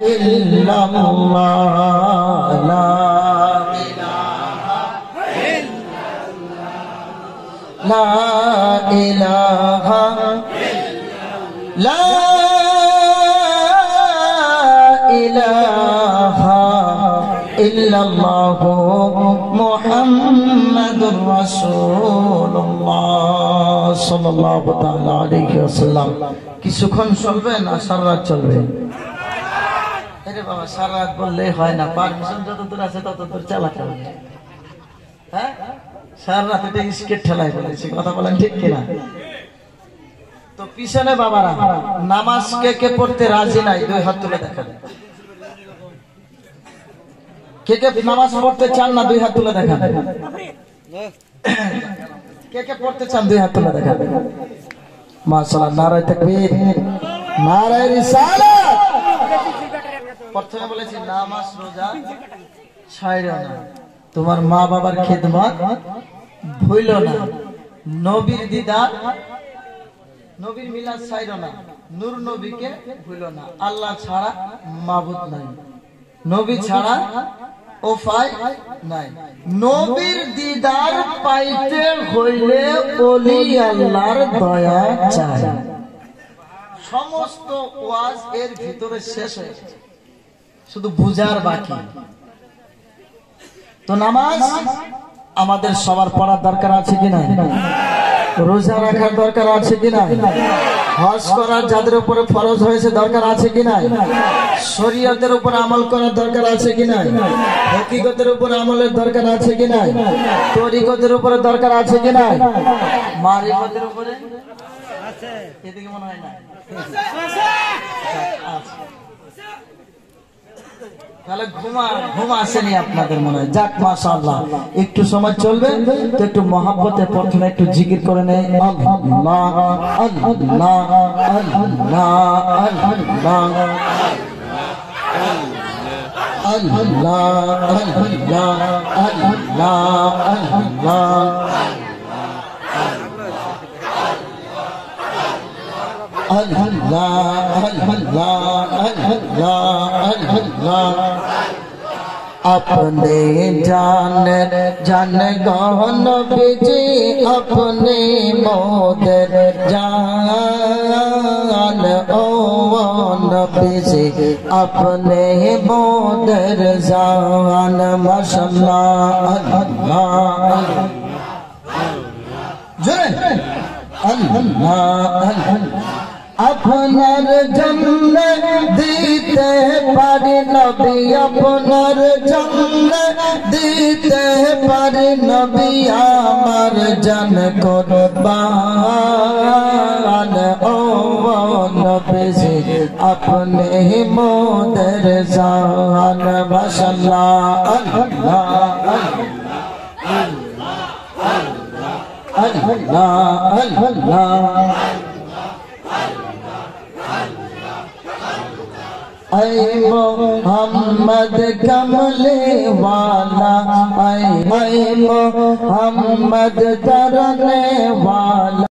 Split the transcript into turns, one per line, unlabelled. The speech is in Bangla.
illallah la ilaha la ilaha illallah Muhammadur Rasulullah sallallahu ta'ala alayhi wasallam। কিছুক্ষণ চলবে না সারা রাত চলবে? আরে বাবা সারা রাত বললেই হয় না, পারমিশন যত দূর আছে তত দূর চালাতে হবে। হ্যাঁ সারা রাত এটা স্কেট ঠেলায় বলেছি, কথা বলেন ঠিক কিনা? তো পিছনে বাবারা নামাজ কে কে পড়তে রাজি নাই? দুই হাত তুলে দেখান। কে কে নামাজ পড়তে চান না? দুই হাত তুলে দেখান। কে কে পড়তে চান? দুই হাত তুলে দেখান। মাশাআল্লাহ, নারায়ে তাকবীর, নারায়ে রিসালাত। প্রথমে বলেছি নামাজ রোজা ছাইড়ো না, তোমার মা বাবার খিদমত ভুলো না, নবীর দিদার নবীর মিলাদ ছাইড়ো না, নূর নবীকে ভুলো না। আল্লাহ ছাড়া মাবুদ নাই, নবী ছাড়া উপায় নাই। নবীর দিদার পাইতে হইলে ওলি আল্লাহর দয়া চাই। সমস্ত ওয়াজ এর ভিতরে শেষ হয়েছে, শুধু বুঝার বাকি। তো নামাজ আমাদের সবার পড়ার দরকার আছে কিনা? রোজা রাখার দরকার আছে কিনা? হজ করার যাদের উপরে ফরজ হয়েছে দরকার আছে কিনা? শরীয়তের উপর আমল করার দরকার আছে কিনা? হকিকতের উপর আমলের দরকার আছে কিনা? তরিকতের উপরে দরকার আছে কিনা? মারিফতের উপরে আছে, এদিকে মনে হয় না। তাহলে ঘুম আসেনি আপনাদের মনে হয়? যাক মাশাআল্লাহ, একটু সময় চলবে তো একটু মহব্বতে প্রথমে একটু জিকির করে নেই। আল্লাহ আল্লাহ আল্লাহ अपने जान जान गौन बिजी अपने मोदर जान ओ बिजी अपने मोदर जान माशाअल्लाह अल्लाह আপনার জন্য দিতে পারি নবী, আপনার জন্য দিতে পারি নবী, আমার জান কুরবান ও নবীজি আপনি মোদের জান মাশাআল্লাহ আল্লাহ আল্লাহ আল্লাহ ऐ मोहम्मद कमले वाला, ऐ मोहम्मद करने वाला।